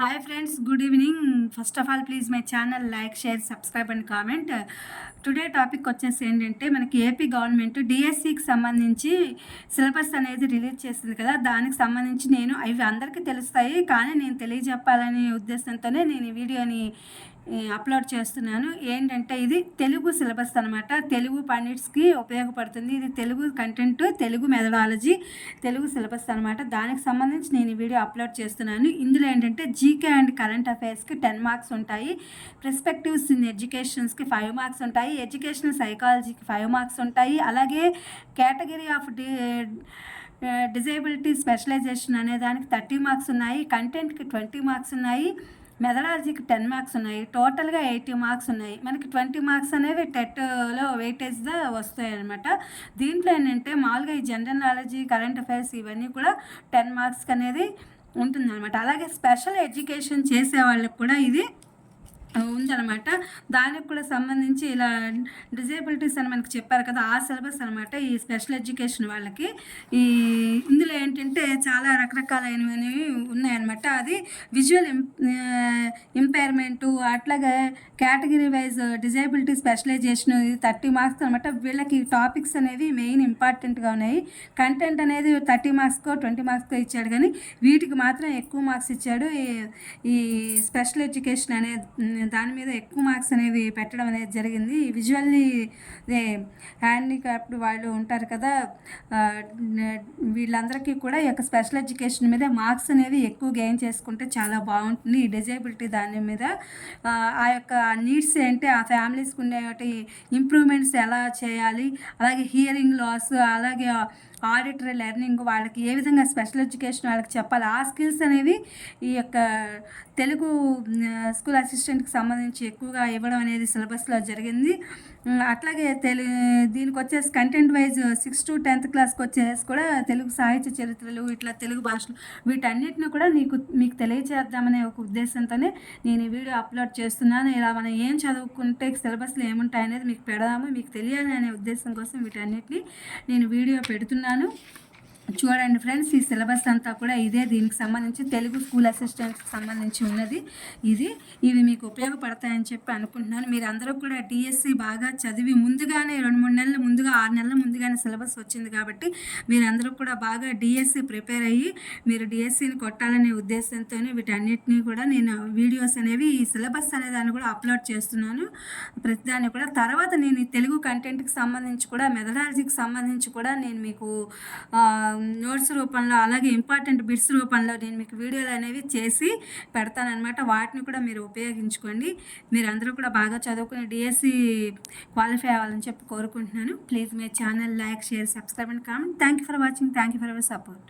Hi friends, good evening. First of all, please my channel like, share, subscribe and comment. Today topic వచ్చేసి ఏంటంటే మనకి AP government డిఎస్సికి సంబంధించి syllabus అనేది release చేసింది కదా, దానికి సంబంధించి నేను అవి అందరికీ తెలుస్తాయి కానీ నేను తెలియజెప్పాలనే ఉద్దేశంతోనే నేను ఈ వీడియోని అప్లోడ్ చేస్తున్నాను. ఏంటంటే ఇది తెలుగు సిలబస్ అనమాట. తెలుగు పండిట్స్కి ఉపయోగపడుతుంది. ఇది Telugu content, Telugu methodology, Telugu syllabus అనమాట. దానికి సంబంధించి నేను ఈ వీడియో అప్లోడ్ చేస్తున్నాను. ఇందులో ఏంటంటే జీకే అండ్ కరెంట్ అఫైర్స్కి 10 మార్క్స్ ఉంటాయి. పర్స్పెక్టివ్స్ ఇన్ ఎడ్యుకేషన్స్కి 5 మార్క్స్ ఉంటాయి. ఎడ్యుకేషనల్ సైకాలజీకి 5 మార్క్స్ ఉంటాయి. అలాగే కేటగిరీ ఆఫ్ డిజేబిలిటీ స్పెషలైజేషన్ అనే దానికి 30 మార్క్స్ ఉన్నాయి. కంటెంట్కి 20 మార్క్స్ ఉన్నాయి. మెథడాలజీకి 10 మార్క్స్ ఉన్నాయి. టోటల్గా 80 మార్క్స్ ఉన్నాయి. మనకి 20 మార్క్స్ అనేవి టెట్లో వెయిటేజ్గా వస్తాయి అనమాట. దీంట్లో ఏంటంటే మామూలుగా ఈ జనరల్ నాలెడ్జ్, కరెంట్ అఫైర్స్ ఇవన్నీ కూడా 10 మార్క్స్కి అనేది ఉంటుందన్నమాట. అలాగే స్పెషల్ ఎడ్యుకేషన్ చేసే వాళ్ళకి కూడా ఇది ఉందన్నమాట. దానికి కూడా సంబంధించి ఇలా డిజేబిలిటీస్ అని మనకి చెప్పారు కదా, ఆ సిలబస్ అనమాట ఈ స్పెషల్ ఎడ్యుకేషన్ వాళ్ళకి. ఇందులో ఏంటంటే చాలా రకరకాలైనవి ఉన్నాయన్నమాట. అది విజువల్ ఇంపైర్మెంటు, అట్లాగే category wise disability specialisation 30 marks అనమాట. వీళ్ళకి టాపిక్స్ అనేవి మెయిన్ ఇంపార్టెంట్గా ఉన్నాయి. కంటెంట్ అనేది 30 మార్క్స్కో 20 మార్క్స్కో ఇచ్చాడు కానీ వీటికి మాత్రం ఎక్కువ మార్క్స్ ఇచ్చాడు. ఈ స్పెషల్ ఎడ్యుకేషన్ అనేది దాని మీద ఎక్కువ మార్క్స్ అనేవి పెట్టడం అనేది జరిగింది. విజువల్లీ హ్యాండిక్యాప్డ్ వాళ్ళు ఉంటారు కదా, వీళ్ళందరికీ కూడా ఈ యొక్క స్పెషల్ ఎడ్యుకేషన్ మీద మార్క్స్ అనేవి ఎక్కువ గెయిన్ చేసుకుంటే చాలా బాగుంటుంది. ఈ డిజేబిలిటీ దాని మీద ఆ యొక్క నీడ్స్ ఏంటి, ఆ ఫ్యామిలీస్కి ఉండే ఇంప్రూవ్మెంట్స్ ఎలా చేయాలి, అలాగే హియరింగ్ లాస్, అలాగే ఆడిటరీ లెర్నింగ్ వాళ్ళకి ఏ విధంగా స్పెషల్ ఎడ్యుకేషన్ వాళ్ళకి చెప్పాలి, ఆ స్కిల్స్ అనేవి ఈ యొక్క తెలుగు స్కూల్ అసిస్టెంట్కి సంబంధించి ఎక్కువగా ఇవ్వడం అనేది సిలబస్లో జరిగింది. అట్లాగే దీనికి వచ్చేసి కంటెంట్ వైజ్ 6 to 10th క్లాస్కి వచ్చేసి కూడా తెలుగు సాహిత్య చరిత్రలు, ఇట్లా తెలుగు భాషలు వీటన్నిటిని కూడా మీకు తెలియచేద్దామనే ఒక ఉద్దేశంతోనే నేను ఈ వీడియో అప్లోడ్ చేస్తున్నాను. ఇలా మనం ఏం చదువుకుంటే సిలబస్లో ఏముంటాయి అనేది మీకు పెడదాము, మీకు తెలియాలి అనే ఉద్దేశం కోసం వీటన్నిటిని నేను వీడియో పెడుతున్నాను. చూడండి ఫ్రెండ్స్, ఈ సిలబస్ అంతా కూడా ఇదే. దీనికి సంబంధించి తెలుగు స్కూల్ అసిస్టెంట్కి సంబంధించి ఉన్నది ఇవి మీకు ఉపయోగపడతాయని చెప్పి అనుకుంటున్నాను. మీరు అందరూ కూడా డిఎస్సి బాగా చదివి ముందుగానే 2-3 నెలల ముందుగా 6 నెలల ముందుగానే సిలబస్ వచ్చింది కాబట్టి మీరందరూ కూడా బాగా డిఎస్సి ప్రిపేర్ అయ్యి మీరు డిఎస్సిని కొట్టాలనే ఉద్దేశంతోనే వీటన్నిటినీ కూడా నేను వీడియోస్ అనేవి ఈ సిలబస్ అనే దాన్ని కూడా అప్లోడ్ చేస్తున్నాను ప్రతిదాన్ని కూడా. తర్వాత నేను ఈ తెలుగు కంటెంట్కి సంబంధించి కూడా, మెథడాలజీకి సంబంధించి కూడా నేను మీకు నోట్స్ రూపంలో, అలాగే ఇంపార్టెంట్ బిట్స్ రూపంలో నేను మీకు వీడియోలు అనేవి చేసి పెడతానమాట. వాటిని కూడా మీరు ఉపయోగించుకోండి. మీరు అందరూ కూడా బాగా చదువుకుని డిఎస్సి క్వాలిఫై అవ్వాలని చెప్పి కోరుకుంటున్నాను. Please my channel like, share, subscribe and comment. Thank you for watching. Thank you for our support.